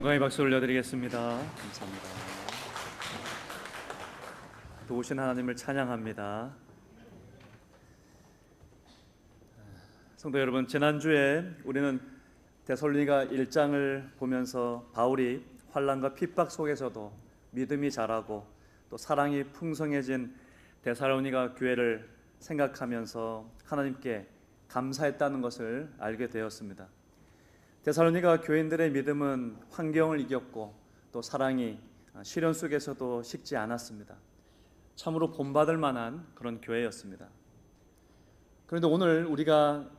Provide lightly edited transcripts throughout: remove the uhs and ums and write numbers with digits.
건강히 박수 올려드리겠습니다. 감사합니다. 도우신 하나님을 찬양합니다. 성도 여러분, 지난주에 우리는 데살로니가 1장을 보면서 바울이 환난과 핍박 속에서도 믿음이 자라고 또 사랑이 풍성해진 데살로니가 교회를 생각하면서 하나님께 감사했다는 것을 알게 되었습니다. 데살로니가 교인들의 믿음은 환경을 이겼고 또 사랑이 시련 속에서도 식지 않았습니다. 참으로 본받을 만한 그런 교회였습니다. 그런데 오늘 우리가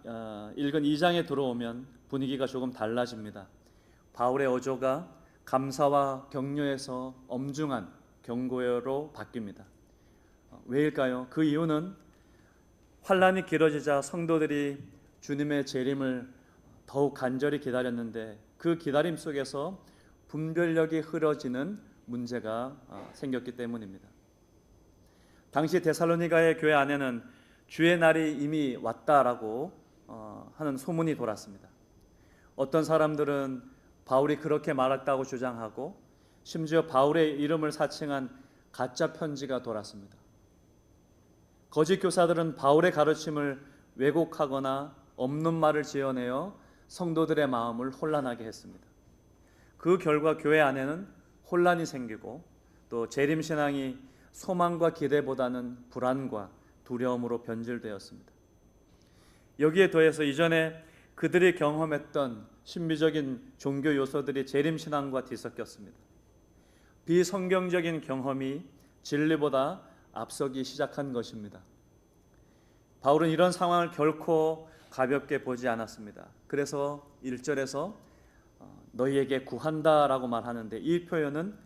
읽은 2장에 들어오면 분위기가 조금 달라집니다. 바울의 어조가 감사와 격려에서 엄중한 경고로 바뀝니다. 왜일까요? 그 이유는 환난이 길어지자 성도들이 주님의 재림을 더욱 간절히 기다렸는데 그 기다림 속에서 분별력이 흐려지는 문제가 생겼기 때문입니다. 당시 데살로니가의 교회 안에는 주의 날이 이미 왔다라고 하는 소문이 돌았습니다. 어떤 사람들은 바울이 그렇게 말했다고 주장하고 심지어 바울의 이름을 사칭한 가짜 편지가 돌았습니다. 거짓 교사들은 바울의 가르침을 왜곡하거나 없는 말을 지어내어 성도들의 마음을 혼란하게 했습니다. 그 결과 교회 안에는 혼란이 생기고 또 재림신앙이 소망과 기대보다는 불안과 두려움으로 변질되었습니다. 여기에 더해서 이전에 그들이 경험했던 신비적인 종교 요소들이 재림신앙과 뒤섞였습니다. 비성경적인 경험이 진리보다 앞서기 시작한 것입니다. 바울은 이런 상황을 결코 가볍게 보지 않았습니다. 그래서 1절에서 너희에게 구한다라고 말하는데 이 표현은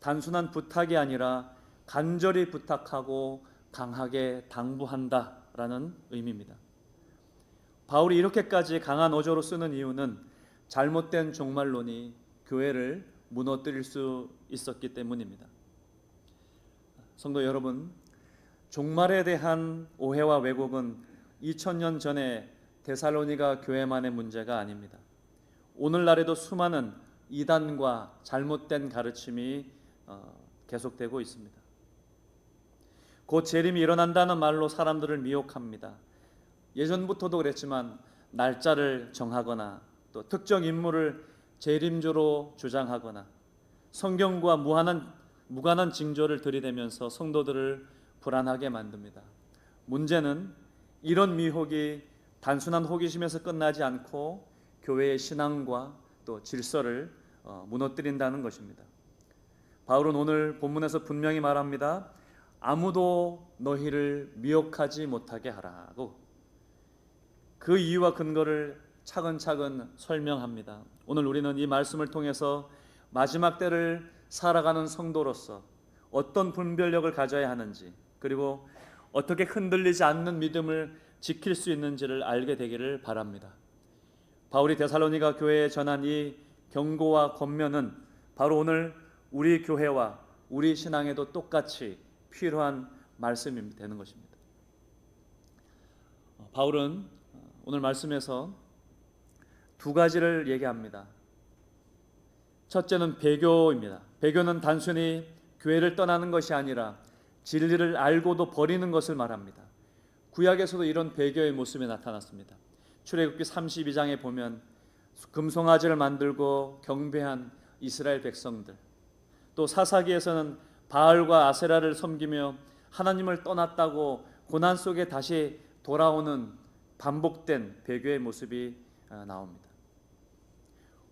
단순한 부탁이 아니라 간절히 부탁하고 강하게 당부한다라는 의미입니다. 바울이 이렇게까지 강한 어조로 쓰는 이유는 잘못된 종말론이 교회를 무너뜨릴 수 있었기 때문입니다. 성도 여러분, 종말에 대한 오해와 왜곡은 2000년 전에 데살로니가 교회만의 문제가 아닙니다. 오늘날에도 수많은 이단과 잘못된 가르침이 계속되고 있습니다. 곧 재림이 일어난다는 말로 사람들을 미혹합니다. 예전부터도 그랬지만 날짜를 정하거나 또 특정 인물을 재림주로 주장하거나 성경과 무관한 징조를 들이대면서 성도들을 불안하게 만듭니다. 문제는 이런 미혹이 단순한 호기심에서 끝나지 않고 교회의 신앙과 또 질서를 무너뜨린다는 것입니다. 바울은 오늘 본문에서 분명히 말합니다. 아무도 너희를 미혹하지 못하게 하라고 그 이유와 근거를 차근차근 설명합니다. 오늘 우리는 이 말씀을 통해서 마지막 때를 살아가는 성도로서 어떤 분별력을 가져야 하는지 그리고 어떻게 흔들리지 않는 믿음을 지킬 수 있는지를 알게 되기를 바랍니다. 바울이 데살로니가 교회에 전한 이 경고와 권면은 바로 오늘 우리 교회와 우리 신앙에도 똑같이 필요한 말씀이 되는 것입니다. 바울은 오늘 말씀에서 두 가지를 얘기합니다. 첫째는 배교입니다. 배교는 단순히 교회를 떠나는 것이 아니라 진리를 알고도 버리는 것을 말합니다. 구약에서도 이런 배교의 모습이 나타났습니다. 출애굽기 32장에 보면 금송아지를 만들고 경배한 이스라엘 백성들, 또 사사기에서는 바알과 아세라를 섬기며 하나님을 떠났다고 고난 속에 다시 돌아오는 반복된 배교의 모습이 나옵니다.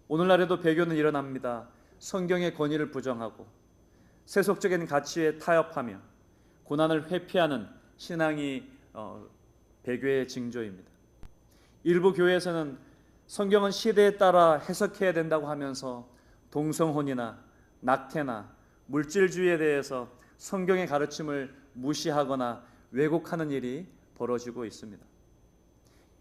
오늘날에도 배교는 일어납니다. 성경의 권위를 부정하고 세속적인 가치에 타협하며 고난을 회피하는 신앙이 배교의 징조입니다. 일부 교회에서는 성경은 시대에 따라 해석해야 된다고 하면서 동성혼이나 낙태나 물질주의에 대해서 성경의 가르침을 무시하거나 왜곡하는 일이 벌어지고 있습니다.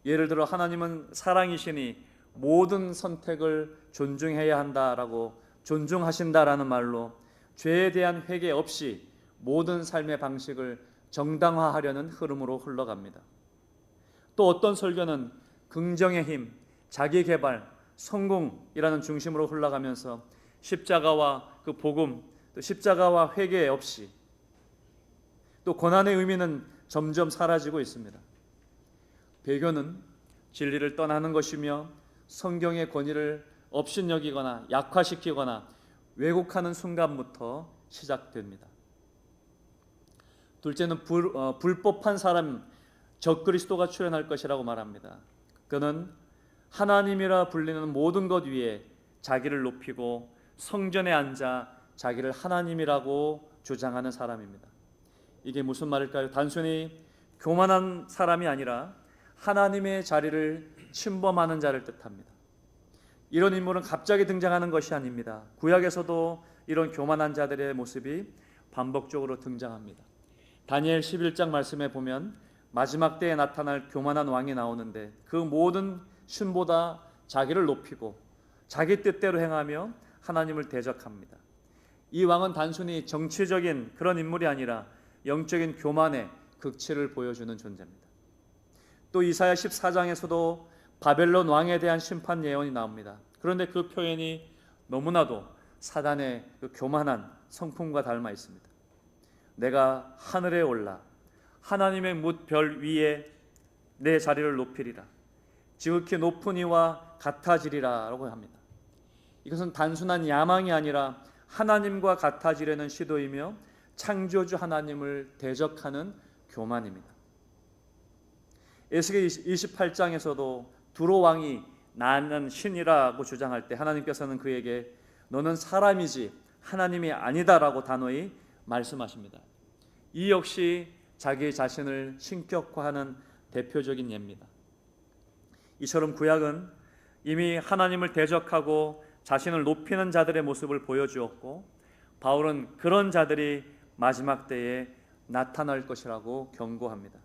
예를 들어 하나님은 사랑이시니 모든 선택을 존중해야 한다라고 존중하신다라는 말로 죄에 대한 회개 없이 모든 삶의 방식을 정당화하려는 흐름으로 흘러갑니다. 또 어떤 설교는 긍정의 힘, 자기 개발, 성공이라는 중심으로 흘러가면서 십자가와 그 복음, 또 십자가와 회개 없이 또 고난의 의미는 점점 사라지고 있습니다. 배교는 진리를 떠나는 것이며 성경의 권위를 업신여기거나 약화시키거나 왜곡하는 순간부터 시작됩니다. 둘째는 불법한 사람 적그리스도가 출현할 것이라고 말합니다. 그는 하나님이라 불리는 모든 것 위에 자기를 높이고 성전에 앉아 자기를 하나님이라고 주장하는 사람입니다. 이게 무슨 말일까요? 단순히 교만한 사람이 아니라 하나님의 자리를 침범하는 자를 뜻합니다. 이런 인물은 갑자기 등장하는 것이 아닙니다. 구약에서도 이런 교만한 자들의 모습이 반복적으로 등장합니다. 다니엘 11장 말씀에 보면 마지막 때에 나타날 교만한 왕이 나오는데 그 모든 신보다 자기를 높이고 자기 뜻대로 행하며 하나님을 대적합니다. 이 왕은 단순히 정치적인 그런 인물이 아니라 영적인 교만의 극치를 보여주는 존재입니다. 또 이사야 14장에서도 바벨론 왕에 대한 심판 예언이 나옵니다. 그런데 그 표현이 너무나도 사단의 그 교만한 성품과 닮아 있습니다. 내가 하늘에 올라 하나님의 뭇별 위에 내 자리를 높이리라. 지극히 높은 이와 같아지리라 라고 합니다. 이것은 단순한 야망이 아니라 하나님과 같아지려는 시도이며 창조주 하나님을 대적하는 교만입니다. 에스겔 28장에서도 두로 왕이 나는 신이라고 주장할 때 하나님께서는 그에게 너는 사람이지 하나님이 아니다라고 단호히 말씀하십니다. 이 역시 자기 자신을 신격화하는 대표적인 예입니다. 이처럼 구약은 이미 하나님을 대적하고 자신을 높이는 자들의 모습을 보여주었고 바울은 그런 자들이 마지막 때에 나타날 것이라고 경고합니다.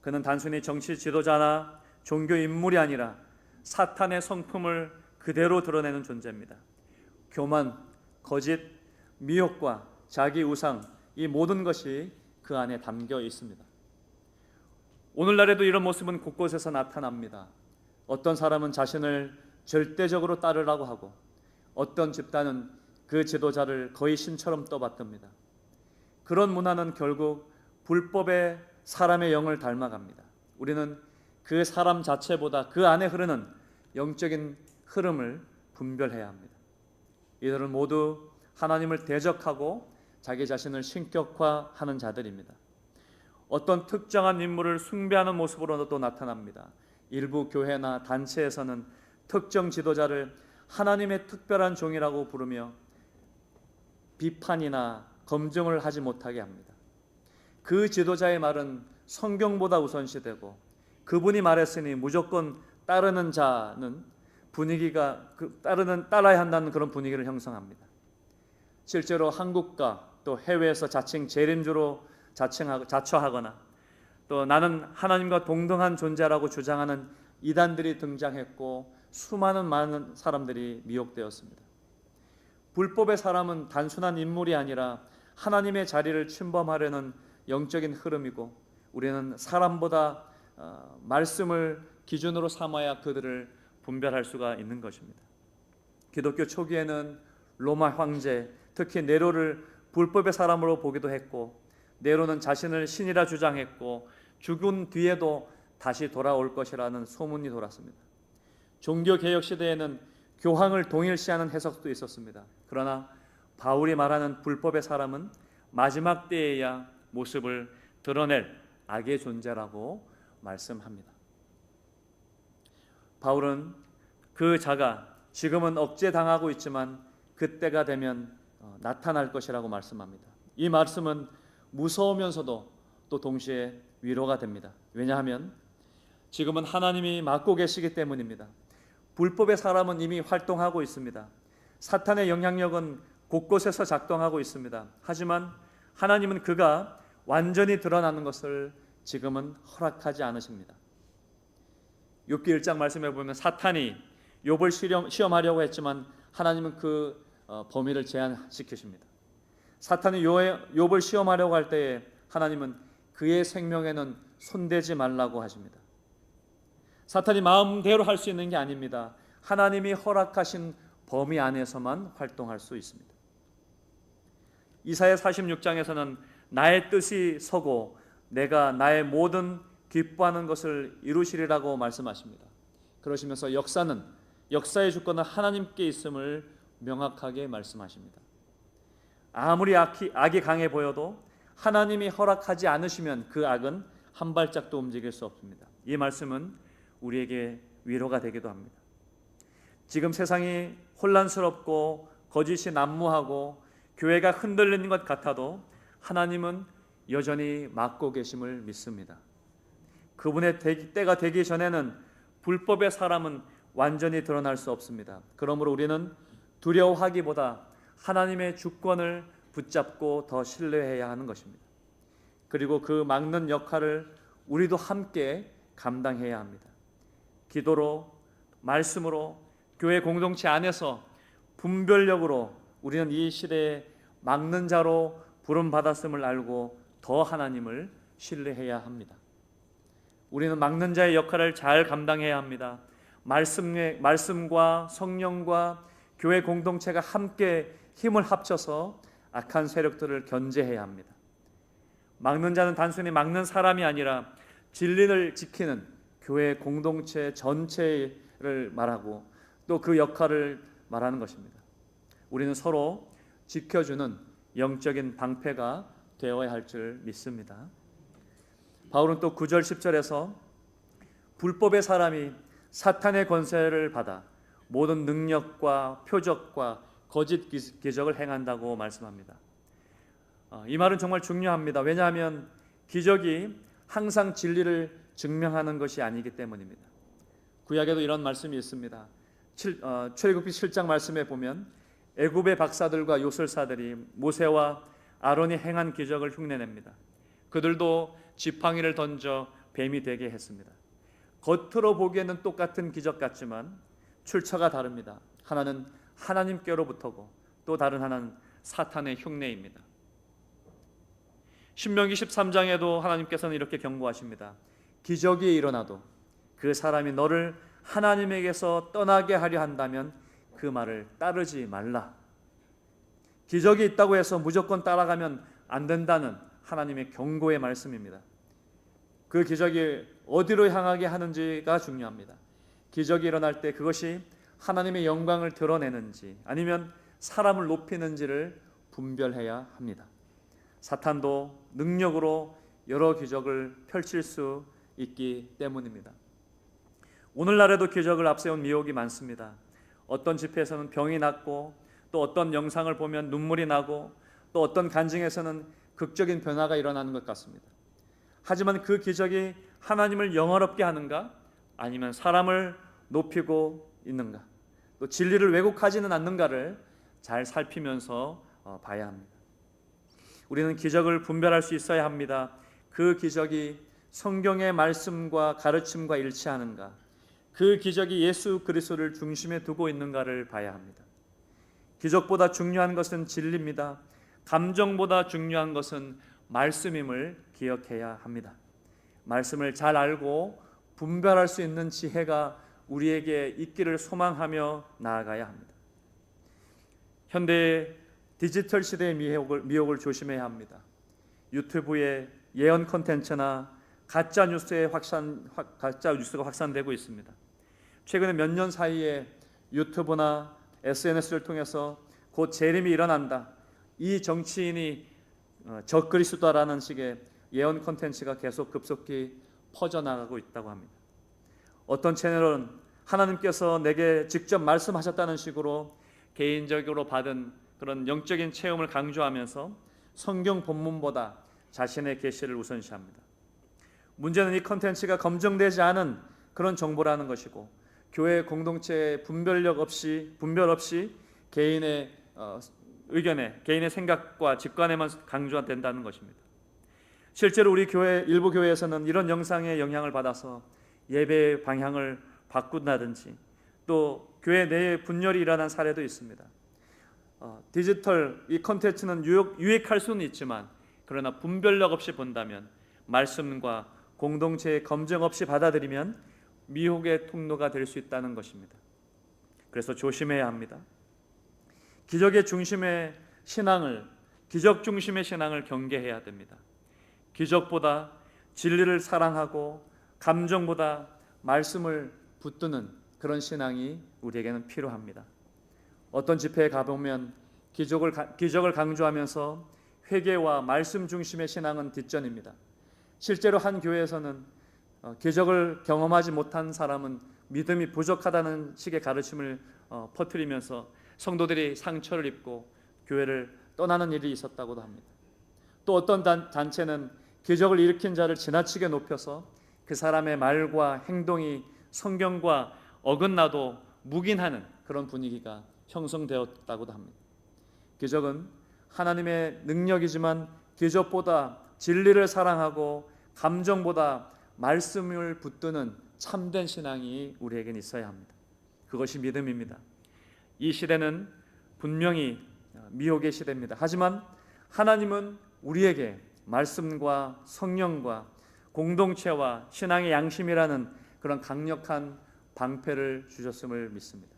그는 단순히 정치 지도자나 종교 인물이 아니라 사탄의 성품을 그대로 드러내는 존재입니다. 교만, 거짓, 미혹과 자기 우상, 이 모든 것이 그 안에 담겨 있습니다. 오늘날에도 이런 모습은 곳곳에서 나타납니다. 어떤 사람은 자신을 절대적으로 따르라고 하고 어떤 집단은 그 지도자를 거의 신처럼 떠받듭니다. 그런 문화는 결국 불법의 사람의 영을 닮아갑니다. 우리는 그 사람 자체보다 그 안에 흐르는 영적인 흐름을 분별해야 합니다. 이들은 모두 하나님을 대적하고 자기 자신을 신격화하는 자들입니다. 어떤 특정한 인물을 숭배하는 모습으로도 나타납니다. 일부 교회나 단체에서는 특정 지도자를 하나님의 특별한 종이라고 부르며 비판이나 검증을 하지 못하게 합니다. 그 지도자의 말은 성경보다 우선시되고 그분이 말했으니 무조건 따르는 자는 분위기가 따라야 한다는 그런 분위기를 형성합니다. 실제로 한국과 또 해외에서 자칭 재림주로 자처하거나 또 나는 하나님과 동등한 존재라고 주장하는 이단들이 등장했고 수많은 많은 사람들이 미혹되었습니다. 불법의 사람은 단순한 인물이 아니라 하나님의 자리를 침범하려는 영적인 흐름이고 우리는 사람보다 말씀을 기준으로 삼아야 그들을 분별할 수가 있는 것입니다. 기독교 초기에는 로마 황제, 특히 네로를 불법의 사람으로 보기도 했고 네로는 자신을 신이라 주장했고 죽은 뒤에도 다시 돌아올 것이라는 소문이 돌았습니다. 종교개혁 시대에는 교황을 동일시하는 해석도 있었습니다. 그러나 바울이 말하는 불법의 사람은 마지막 때에야 모습을 드러낼 악의 존재라고 말씀합니다. 바울은 그 자가 지금은 억제당하고 있지만 그때가 되면 나타날 것이라고 말씀합니다. 이 말씀은 무서우면서도 또 동시에 위로가 됩니다. 왜냐하면 지금은 하나님이 맡고 계시기 때문입니다. 불법의 사람은 이미 활동하고 있습니다. 사탄의 영향력은 곳곳에서 작동하고 있습니다. 하지만 하나님은 그가 완전히 드러나는 것을 지금은 허락하지 않으십니다. 욥기 1장 말씀에 보면 사탄이 욥을 시험하려고 했지만 하나님은 그 범위를 제한시키십니다. 사탄이 욥을 시험하려고 할 때에 하나님은 그의 생명에는 손대지 말라고 하십니다. 사탄이 마음대로 할 수 있는 게 아닙니다. 하나님이 허락하신 범위 안에서만 활동할 수 있습니다. 이사야 46장에서는 나의 뜻이 서고 내가 나의 모든 기뻐하는 것을 이루시리라고 말씀하십니다. 그러시면서 역사의 주권은 하나님께 있음을 명확하게 말씀하십니다. 아무리 악이 강해 보여도 하나님이 허락하지 않으시면 그 악은 한 발짝도 움직일 수 없습니다. 이 말씀은 우리에게 위로가 되기도 합니다. 지금 세상이 혼란스럽고 거짓이 난무하고 교회가 흔들리는 것 같아도 하나님은 여전히 맡고 계심을 믿습니다. 그분의 때가 되기 전에는 불법의 사람은 완전히 드러날 수 없습니다. 그러므로 우리는 두려워하기보다 하나님의 주권을 붙잡고 더 신뢰해야 하는 것입니다. 그리고 그 막는 역할을 우리도 함께 감당해야 합니다. 기도로, 말씀으로, 교회 공동체 안에서 분별력으로 우리는 이 시대에 막는 자로 부름받았음을 알고 더 하나님을 신뢰해야 합니다. 우리는 막는 자의 역할을 잘 감당해야 합니다. 말씀과 성령과 교회 공동체가 함께 힘을 합쳐서 악한 세력들을 견제해야 합니다. 막는 자는 단순히 막는 사람이 아니라 진리를 지키는 교회 공동체 전체를 말하고 또 그 역할을 말하는 것입니다. 우리는 서로 지켜주는 영적인 방패가 되어야 할 줄 믿습니다. 바울은 또 9절 10절에서 불법의 사람이 사탄의 권세를 받아 모든 능력과 표적과 거짓 기적을 행한다고 말씀합니다. 이 말은 정말 중요합니다. 왜냐하면 기적이 항상 진리를 증명하는 것이 아니기 때문입니다. 구약에도 이런 말씀이 있습니다. 출애굽기 7장 말씀에 보면 애굽의 박사들과 요술사들이 모세와 아론이 행한 기적을 흉내냅니다. 그들도 지팡이를 던져 뱀이 되게 했습니다. 겉으로 보기에는 똑같은 기적 같지만 출처가 다릅니다. 하나는 하나님께로부터고 또 다른 하나는 사탄의 흉내입니다. 신명기 13장에도 하나님께서는 이렇게 경고하십니다. 기적이 일어나도 그 사람이 너를 하나님에게서 떠나게 하려 한다면 그 말을 따르지 말라. 기적이 있다고 해서 무조건 따라가면 안 된다는 하나님의 경고의 말씀입니다. 그 기적이 어디로 향하게 하는지가 중요합니다. 기적이 일어날 때 그것이 하나님의 영광을 드러내는지 아니면 사람을 높이는지를 분별해야 합니다. 사탄도 능력으로 여러 기적을 펼칠 수 있기 때문입니다. 오늘날에도 기적을 앞세운 미혹이 많습니다. 어떤 집회에서는 병이 낫고 또 어떤 영상을 보면 눈물이 나고 또 어떤 간증에서는 극적인 변화가 일어나는 것 같습니다. 하지만 그 기적이 하나님을 영화롭게 하는가 아니면 사람을 높이고 있는가 또 진리를 왜곡하지는 않는가를 잘 살피면서 봐야 합니다. 우리는 기적을 분별할 수 있어야 합니다. 그 기적이 성경의 말씀과 가르침과 일치하는가 그 기적이 예수 그리스도를 중심에 두고 있는가를 봐야 합니다. 기적보다 중요한 것은 진리입니다. 감정보다 중요한 것은 말씀임을 기억해야 합니다. 말씀을 잘 알고 분별할 수 있는 지혜가 우리에게 있기를 소망하며 나아가야 합니다. 현대의 디지털 시대의 미혹을 조심해야 합니다. 유튜브의 예언 콘텐츠나 가짜 뉴스가 확산되고 있습니다. 최근에 몇 년 사이에 유튜브나 SNS를 통해서 곧 재림이 일어난다. 이 정치인이 적그리스도라는 식의 예언 콘텐츠가 계속 급속히 퍼져나가고 있다고 합니다. 어떤 채널은 하나님께서 내게 직접 말씀하셨다는 식으로 개인적으로 받은 그런 영적인 체험을 강조하면서 성경 본문보다 자신의 계시를 우선시합니다. 문제는 이 콘텐츠가 검증되지 않은 그런 정보라는 것이고 교회 공동체의 분별 없이 개인의 의견에 개인의 생각과 직관에만 강조된다는 것입니다. 실제로 우리 일부 교회에서는 이런 영상의 영향을 받아서 예배의 방향을 바꾼다든지 또 교회 내에 분열이 일어난 사례도 있습니다. 디지털 이 콘텐츠는 유익할 수는 있지만 그러나 분별력 없이 본다면 말씀과 공동체의 검증 없이 받아들이면 미혹의 통로가 될 수 있다는 것입니다. 그래서 조심해야 합니다. 기적 중심의 신앙을 경계해야 됩니다. 기적보다 진리를 사랑하고 감정보다 말씀을 붙드는 그런 신앙이 우리에게는 필요합니다. 어떤 집회에 가보면 기적을 강조하면서 회개와 말씀 중심의 신앙은 뒷전입니다. 실제로 한 교회에서는 기적을 경험하지 못한 사람은 믿음이 부족하다는 식의 가르침을 퍼뜨리면서 성도들이 상처를 입고 교회를 떠나는 일이 있었다고도 합니다. 또 어떤 단체는 기적을 일으킨 자를 지나치게 높여서 그 사람의 말과 행동이 성경과 어긋나도 묵인하는 그런 분위기가 형성되었다고도 합니다. 기적은 하나님의 능력이지만 기적보다 진리를 사랑하고 감정보다 말씀을 붙드는 참된 신앙이 우리에겐 있어야 합니다. 그것이 믿음입니다. 이 시대는 분명히 미혹의 시대입니다. 하지만 하나님은 우리에게 말씀과 성령과 공동체와 신앙의 양심이라는 그런 강력한 방패를 주셨음을 믿습니다.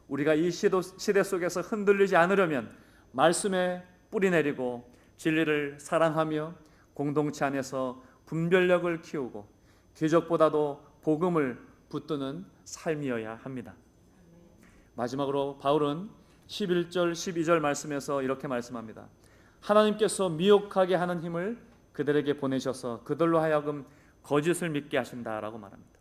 우리가 이 시대 속에서 흔들리지 않으려면 말씀에 뿌리 내리고 진리를 사랑하며 공동체 안에서 분별력을 키우고 기적보다도 복음을 붙드는 삶이어야 합니다. 마지막으로 바울은 11절 12절 말씀에서 이렇게 말씀합니다. 하나님께서 미혹하게 하는 힘을 그들에게 보내셔서 그들로 하여금 거짓을 믿게 하신다라고 말합니다.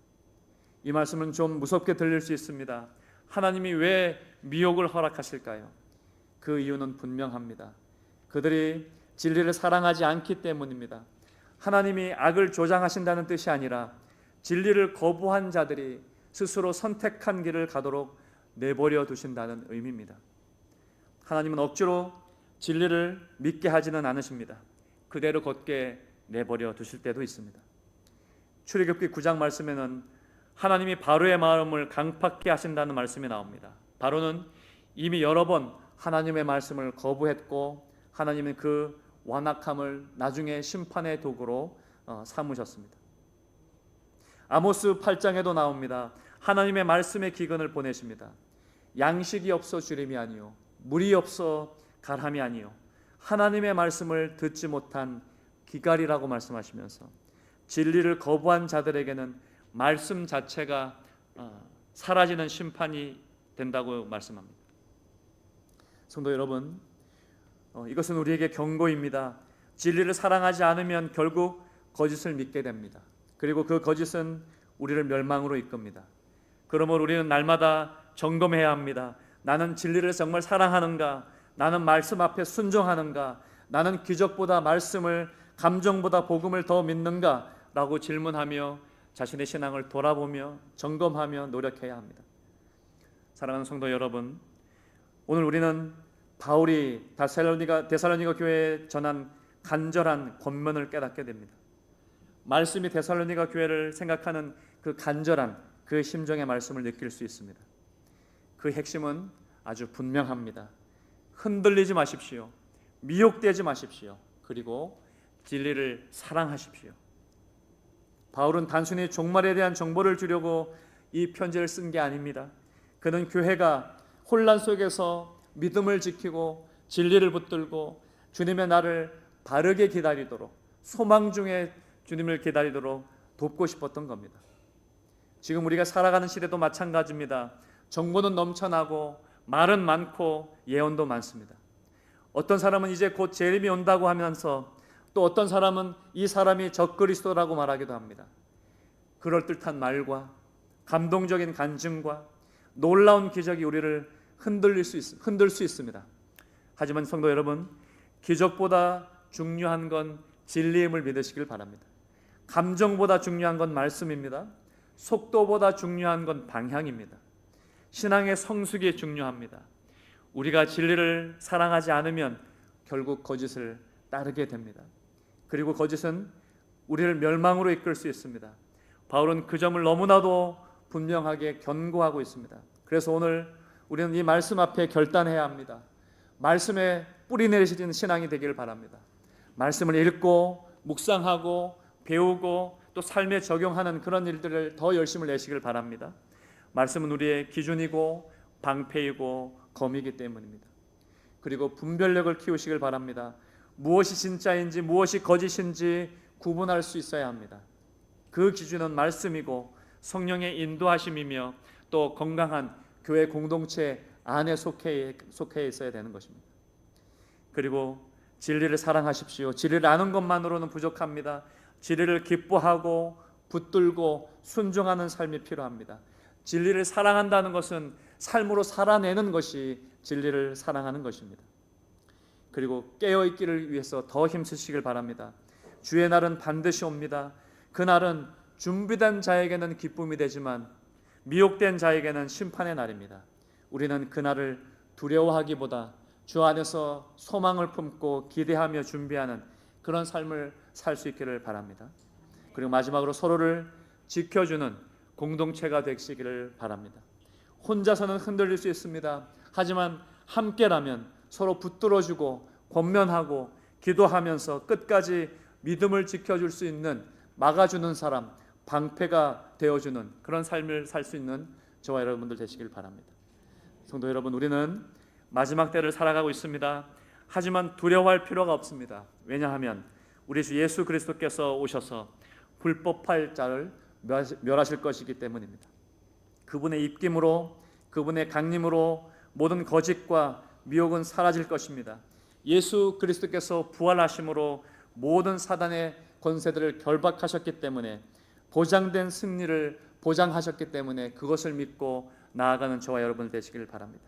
이 말씀은 좀 무섭게 들릴 수 있습니다. 하나님이 왜 미혹을 허락하실까요? 그 이유는 분명합니다. 그들이 진리를 사랑하지 않기 때문입니다. 하나님이 악을 조장하신다는 뜻이 아니라 진리를 거부한 자들이 스스로 선택한 길을 가도록 내버려 두신다는 의미입니다. 하나님은 억지로 진리를 믿게 하지는 않으십니다. 그대로 걷게 내버려 두실 때도 있습니다. 출애굽기 9장 말씀에는 하나님이 바로의 마음을 강팍케 하신다는 말씀이 나옵니다. 바로는 이미 여러 번 하나님의 말씀을 거부했고 하나님은 그 완악함을 나중에 심판의 도구로 삼으셨습니다. 아모스 8장에도 나옵니다. 하나님의 말씀의 기근을 보내십니다. 양식이 없어 주림이 아니요 물이 없어 갈함이 아니요 하나님의 말씀을 듣지 못한 기갈이라고 말씀하시면서 진리를 거부한 자들에게는 말씀 자체가 사라지는 심판이 된다고 말씀합니다. 성도 여러분, 이것은 우리에게 경고입니다. 진리를 사랑하지 않으면 결국 거짓을 믿게 됩니다. 그리고 그 거짓은 우리를 멸망으로 이끕니다. 그러므로 우리는 날마다 점검해야 합니다. 나는 진리를 정말 사랑하는가? 나는 말씀 앞에 순종하는가? 나는 기적보다 말씀을, 감정보다 복음을 더 믿는가? 라고 질문하며 자신의 신앙을 돌아보며 점검하며 노력해야 합니다. 사랑하는 성도 여러분, 오늘 우리는 바울이 데살로니가 교회에 전한 간절한 권면을 깨닫게 됩니다. 말씀이 데살로니가 교회를 생각하는 그 간절한 그 심정의 말씀을 느낄 수 있습니다. 그 핵심은 아주 분명합니다. 흔들리지 마십시오. 미혹되지 마십시오. 그리고 진리를 사랑하십시오. 바울은 단순히 종말에 대한 정보를 주려고 이 편지를 쓴 게 아닙니다. 그는 교회가 혼란 속에서 믿음을 지키고 진리를 붙들고 주님의 날을 바르게 기다리도록, 소망 중에 주님을 기다리도록 돕고 싶었던 겁니다. 지금 우리가 살아가는 시대도 마찬가지입니다. 정보는 넘쳐나고 말은 많고 예언도 많습니다. 어떤 사람은 이제 곧 재림이 온다고 하면서 또 어떤 사람은 이 사람이 적그리스도라고 말하기도 합니다. 그럴듯한 말과 감동적인 간증과 놀라운 기적이 우리를 흔들 수 있습니다. 하지만 성도 여러분, 기적보다 중요한 건 진리임을 믿으시길 바랍니다. 감정보다 중요한 건 말씀입니다. 속도보다 중요한 건 방향입니다. 신앙의 성숙이 중요합니다. 우리가 진리를 사랑하지 않으면 결국 거짓을 따르게 됩니다. 그리고 거짓은 우리를 멸망으로 이끌 수 있습니다. 바울은 그 점을 너무나도 분명하게 견고하고 있습니다. 그래서 오늘 우리는 이 말씀 앞에 결단해야 합니다. 말씀에 뿌리 내리시는 신앙이 되기를 바랍니다. 말씀을 읽고 묵상하고 배우고 또 삶에 적용하는 그런 일들을 더 열심을 내시길 바랍니다. 말씀은 우리의 기준이고 방패이고 검이기 때문입니다. 그리고 분별력을 키우시길 바랍니다. 무엇이 진짜인지 무엇이 거짓인지 구분할 수 있어야 합니다. 그 기준은 말씀이고 성령의 인도하심이며 또 건강한 교회 공동체 안에 속해 있어야 되는 것입니다. 그리고 진리를 사랑하십시오. 진리를 아는 것만으로는 부족합니다. 진리를 기뻐하고 붙들고 순종하는 삶이 필요합니다. 진리를 사랑한다는 것은 삶으로 살아내는 것이 진리를 사랑하는 것입니다. 그리고 깨어있기를 위해서 더 힘쓰시길 바랍니다. 주의 날은 반드시 옵니다. 그날은 준비된 자에게는 기쁨이 되지만 미혹된 자에게는 심판의 날입니다. 우리는 그날을 두려워하기보다 주 안에서 소망을 품고 기대하며 준비하는 그런 삶을 살 수 있기를 바랍니다. 그리고 마지막으로 서로를 지켜주는 공동체가 되시기를 바랍니다. 혼자서는 흔들릴 수 있습니다. 하지만 함께라면 서로 붙들어주고 권면하고 기도하면서 끝까지 믿음을 지켜줄 수 있는, 막아주는 사람, 방패가 되어주는 그런 삶을 살 수 있는 저와 여러분들 되시길 바랍니다. 성도 여러분, 우리는 마지막 때를 살아가고 있습니다. 하지만 두려워할 필요가 없습니다. 왜냐하면 우리 주 예수 그리스도께서 오셔서 불법할 자를 멸하실 것이기 때문입니다. 그분의 입김으로, 그분의 강림으로 모든 거짓과 미혹은 사라질 것입니다. 예수 그리스도께서 부활하심으로 모든 사단의 권세들을 결박하셨기 때문에, 보장된 승리를 보장하셨기 때문에 그것을 믿고 나아가는 저와 여러분 되시길 바랍니다.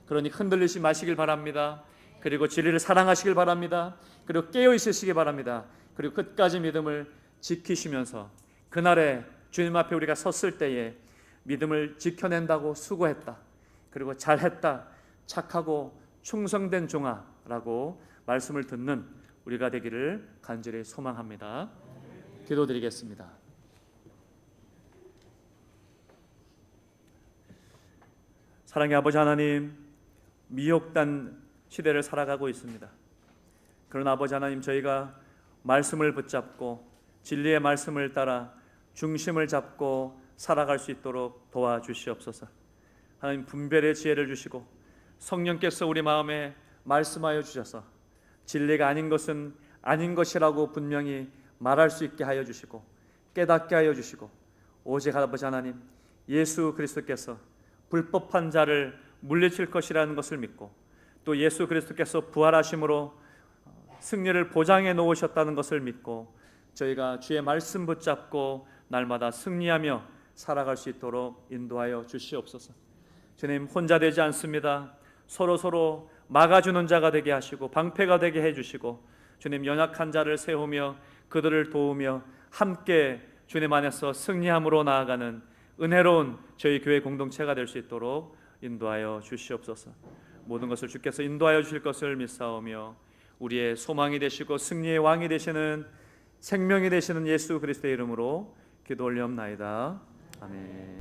그러니 흔들리지 마시길 바랍니다. 그리고 진리를 사랑하시길 바랍니다. 그리고 깨어 있으시기 바랍니다. 그리고 끝까지 믿음을 지키시면서 그날에 주님 앞에 우리가 섰을 때에 믿음을 지켜낸다고 수고했다, 그리고 잘했다, 착하고 충성된 종아라고 말씀을 듣는 우리가 되기를 간절히 소망합니다. 기도드리겠습니다. 사랑의 아버지 하나님, 미혹된 시대를 살아가고 있습니다. 그러나 아버지 하나님, 저희가 말씀을 붙잡고 진리의 말씀을 따라 중심을 잡고 살아갈 수 있도록 도와주시옵소서. 하나님, 분별의 지혜를 주시고 성령께서 우리 마음에 말씀하여 주셔서 진리가 아닌 것은 아닌 것이라고 분명히 말할 수 있게 하여 주시고 깨닫게 하여 주시고, 오직 아버지 하나님, 예수 그리스도께서 불법한 자를 물리칠 것이라는 것을 믿고 또 예수 그리스도께서 부활하심으로 승리를 보장해 놓으셨다는 것을 믿고 저희가 주의 말씀 붙잡고 날마다 승리하며 살아갈 수 있도록 인도하여 주시옵소서. 주님, 혼자 되지 않습니다. 서로 막아주는 자가 되게 하시고 방패가 되게 해주시고, 주님, 연약한 자를 세우며 그들을 도우며 함께 주님 안에서 승리함으로 나아가는 은혜로운 저희 교회 공동체가 될 수 있도록 인도하여 주시옵소서. 모든 것을 주께서 인도하여 주실 것을 믿사오며 우리의 소망이 되시고 승리의 왕이 되시는, 생명이 되시는 예수 그리스도의 이름으로 기도 올리옵나이다. 아멘.